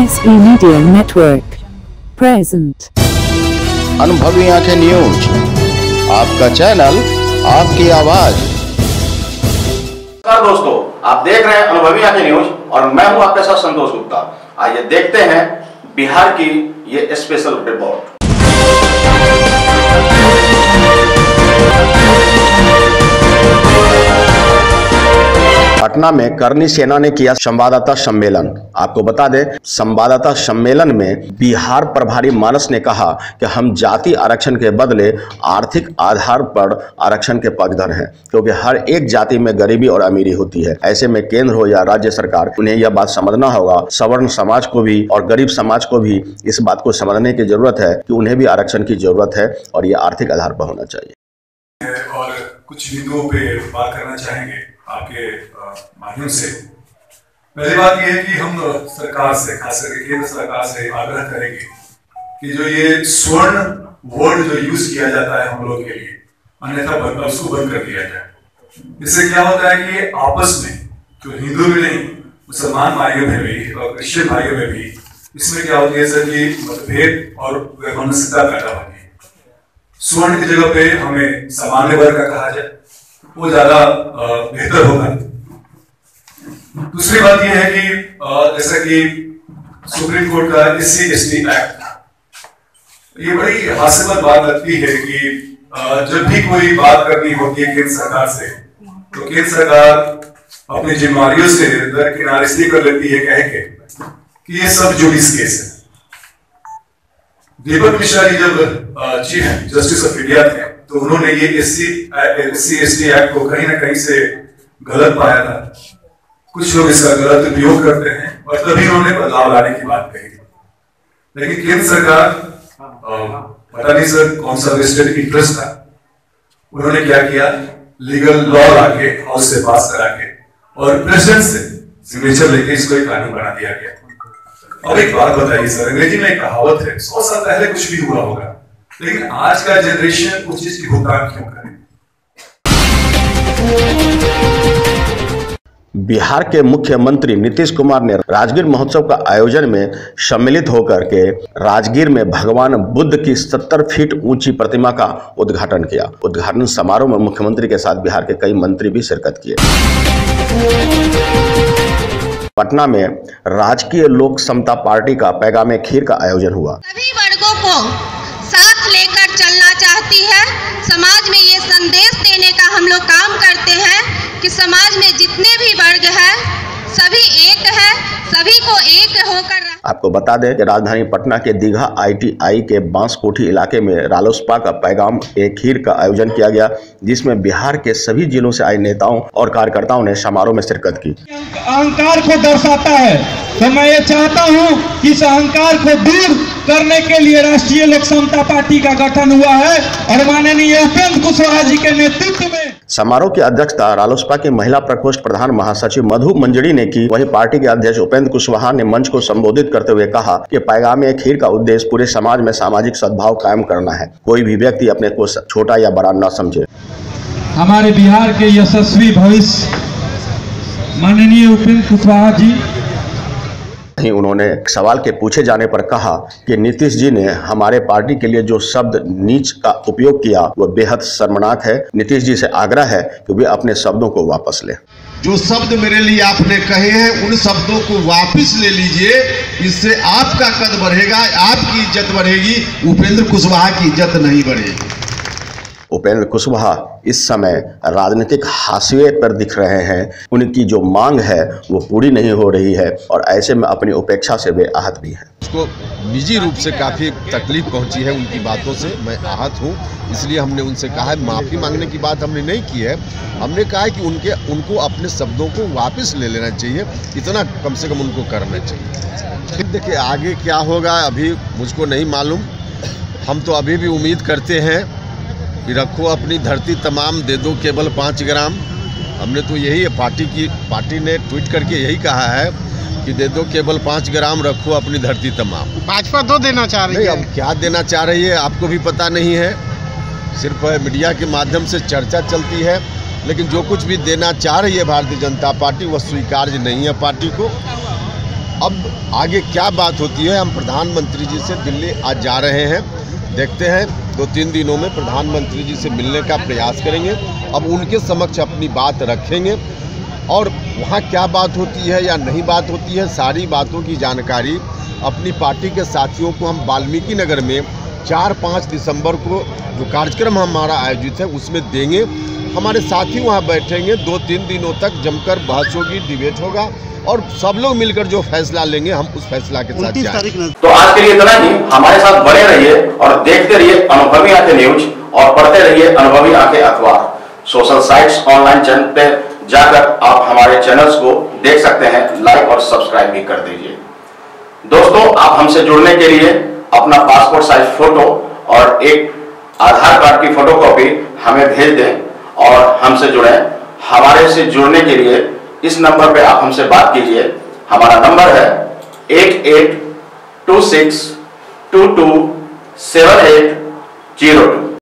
SB Media Network present अनुभवी आंखें news, आपका चैनल, आपकी आवाज। नमस्कार दोस्तों, आप देख रहे हैं अनुभवी आंखें न्यूज और मैं हूं आपके साथ संतोष गुप्ता। आइए देखते हैं बिहार की ये स्पेशल रिपोर्ट। पटना में करनी सेना ने किया संवाददाता सम्मेलन। आपको बता दें, संवाददाता सम्मेलन में बिहार प्रभारी मानस ने कहा कि हम जाति आरक्षण के बदले आर्थिक आधार पर आरक्षण के पक्षधर हैं, क्योंकि हर एक जाति में गरीबी और अमीरी होती है। ऐसे में केंद्र हो या राज्य सरकार, उन्हें यह बात समझना होगा। सवर्ण समाज को भी और गरीब समाज को भी इस बात को समझने की जरूरत है कि उन्हें भी आरक्षण की जरूरत है और यह आर्थिक आधार पर होना चाहिए। और कुछ बिंदुओं पे बात करना चाहेंगे आपके माध्यम से। पहली बात यह है कि हम सरकार से, खास करके केंद्र सरकार से आग्रह करेंगे कि जो ये स्वर्ण वर्ड जो यूज किया जाता है हम लोग के लिए, अन्यथा उसको बंद कर दिया जाए। इससे क्या होता है कि आपस में, जो हिंदू में नहीं, मुसलमान भाइयों में भी और क्रिश्चियन भाइयों में भी, इसमें क्या होती है सर कि मतभेद और वैमनस्यता पैदा होती है। स्वर्ण की जगह पे हमें सामान्य वर्ग का कहा जाए, वो ज्यादा बेहतर होगा। दूसरी बात यह है कि जैसा कि सुप्रीम कोर्ट का SC/ST एक्ट, ये बड़ी हास्यास्पद बात लगती है कि जब भी कोई बात करनी होती है केंद्र सरकार से, तो केंद्र सरकार अपनी जिम्मेदारियों से दरकिनार इसलिए कर लेती है कह के कि ये सब जुडिस केस है। दीपक मिश्रा जी जब चीफ जस्टिस ऑफ इंडिया थे, तो उन्होंने ये SC/ST एक्ट को कहीं ना कहीं से गलत पाया था। कुछ लोग इसका गलत उपयोग करते हैं और तभी उन्होंने बदलाव लाने की बात कही। लेकिन केंद्र सरकार, पता नहीं सर कौन सा वेस्टेड इंटरेस्ट था, उन्होंने क्या किया, लीगल लॉ लाके हाउस से पास करा के और प्रेसिडेंट से सिग्नेचर लेके इसको एक कानून बना दिया गया। और एक बात बताइए सर, अंग्रेजी में एक कहावत है, 100 साल पहले कुछ भी हुआ होगा, लेकिन आज का जनरेशन उस चीज की भुगतान क्यों करे? बिहार के मुख्यमंत्री नीतीश कुमार ने राजगीर महोत्सव का आयोजन में सम्मिलित होकर के राजगीर में भगवान बुद्ध की 70 फीट ऊंची प्रतिमा का उद्घाटन किया। उद्घाटन समारोह में मुख्यमंत्री के साथ बिहार के कई मंत्री भी शिरकत किए। पटना में राजकीय लोक समता पार्टी का पैगामे खीर का आयोजन हुआ। सभी वर्गों को साथ लेकर चलना चाहती है। समाज में ये संदेश देने का हम लोग काम करते हैं कि समाज में जितने भी वर्ग हैं सभी एक है, सभी को एक होकर। आपको बता दें कि राजधानी पटना के दीघा ITI के बांसकोठी इलाके में रालोसपा का पैगाम खीर का आयोजन किया गया, जिसमें बिहार के सभी जिलों से आए नेताओं और कार्यकर्ताओं ने समारोह में शिरकत की। अहंकार को दर्शाता है, तो मैं ये चाहता हूँ कि इस अहंकार को दूर करने के लिए राष्ट्रीय लोक समता पार्टी का गठन हुआ है और माननीय उपेंद्र कुशवाहा जी के नेतृत्व में। समारोह की अध्यक्षता रालोसपा के महिला प्रकोष्ठ प्रधान महासचिव मधु मंजरी ने की। वहीं पार्टी के अध्यक्ष उपेंद्र कुशवाहा ने मंच को संबोधित करते हुए कहा कि पैगामे खीर का उद्देश्य पूरे समाज में सामाजिक सद्भाव कायम करना है। कोई भी व्यक्ति अपने को छोटा या बड़ा न समझे। हमारे बिहार के यशस्वी भविष्य माननीय उपेंद्र कुशवाहा जी। उन्होंने सवाल के पूछे जाने पर कहा कि नीतीश जी ने हमारे पार्टी के लिए जो शब्द नीच का उपयोग किया वह बेहद शर्मनाक है। नीतीश जी से आग्रह है कि वे अपने शब्दों को वापस ले। जो शब्द मेरे लिए आपने कहे हैं उन शब्दों को वापस ले लीजिए, इससे आपका कद बढ़ेगा, आपकी इज्जत बढ़ेगी, उपेंद्र कुशवाहा की इज्जत नहीं बढ़ेगी। उपेंद्र कुशवाहा इस समय राजनीतिक हाशिए पर दिख रहे हैं। उनकी जो मांग है वो पूरी नहीं हो रही है और ऐसे में अपनी उपेक्षा से वे आहत भी हैं। उसको निजी रूप से काफ़ी तकलीफ पहुंची है उनकी बातों से, मैं आहत हूं। इसलिए हमने उनसे कहा है, माफ़ी मांगने की बात हमने नहीं की है, हमने कहा है कि उनको अपने शब्दों को वापस ले लेना चाहिए, इतना कम से कम उनको करना चाहिए। देखिए आगे क्या होगा अभी मुझको नहीं मालूम। हम तो अभी भी उम्मीद करते हैं कि रखो अपनी धरती तमाम, दे दो केवल 5 ग्राम। हमने तो यही है, पार्टी ने ट्वीट करके यही कहा है कि दे दो केवल 5 ग्राम, रखो अपनी धरती तमाम। भाजपा 2 देना चाह रही है। अब क्या देना चाह रही है आपको भी पता नहीं है, सिर्फ मीडिया के माध्यम से चर्चा चलती है। लेकिन जो कुछ भी देना चाह रही है भारतीय जनता पार्टी वह स्वीकार्य नहीं है पार्टी को। अब आगे क्या बात होती है, हम प्रधानमंत्री जी से दिल्ली आज जा रहे हैं, देखते हैं 2-3 दिनों में प्रधानमंत्री जी से मिलने का प्रयास करेंगे। अब उनके समक्ष अपनी बात रखेंगे और वहाँ क्या बात होती है या नहीं बात होती है, सारी बातों की जानकारी अपनी पार्टी के साथियों को हम वाल्मीकि नगर में 4-5 दिसंबर को जो कार्यक्रम हमारा आयोजित है उसमें देंगे। हमारे साथी वहाँ बैठेंगे, 2-3 दिनों तक जमकर बहस होगी, डिबेट होगा और सब लोग मिलकर जो फैसला लेंगे हम उस फैसला के साथ जाएंगे। तो आज के लिए इतना ही। हमारे साथ बने रहिए और देखते रहिए अनुभवी आंखें न्यूज और पढ़ते रहिए अनुभवी आंखें अखबार। सोशल साइट्स, ऑनलाइन चैनल पे जाकर आप हमारे चैनल्स को देख सकते हैं, लाइक और सब्सक्राइब भी कर दीजिए। दोस्तों, आप हमसे जुड़ने के लिए अपना पासपोर्ट साइज फोटो और एक आधार कार्ड की फोटोकॉपी हमें भेज दें और हमसे जुड़ें। हमारे से जुड़ने के लिए इस नंबर पे आप हमसे बात कीजिए। हमारा नंबर है 8826227802।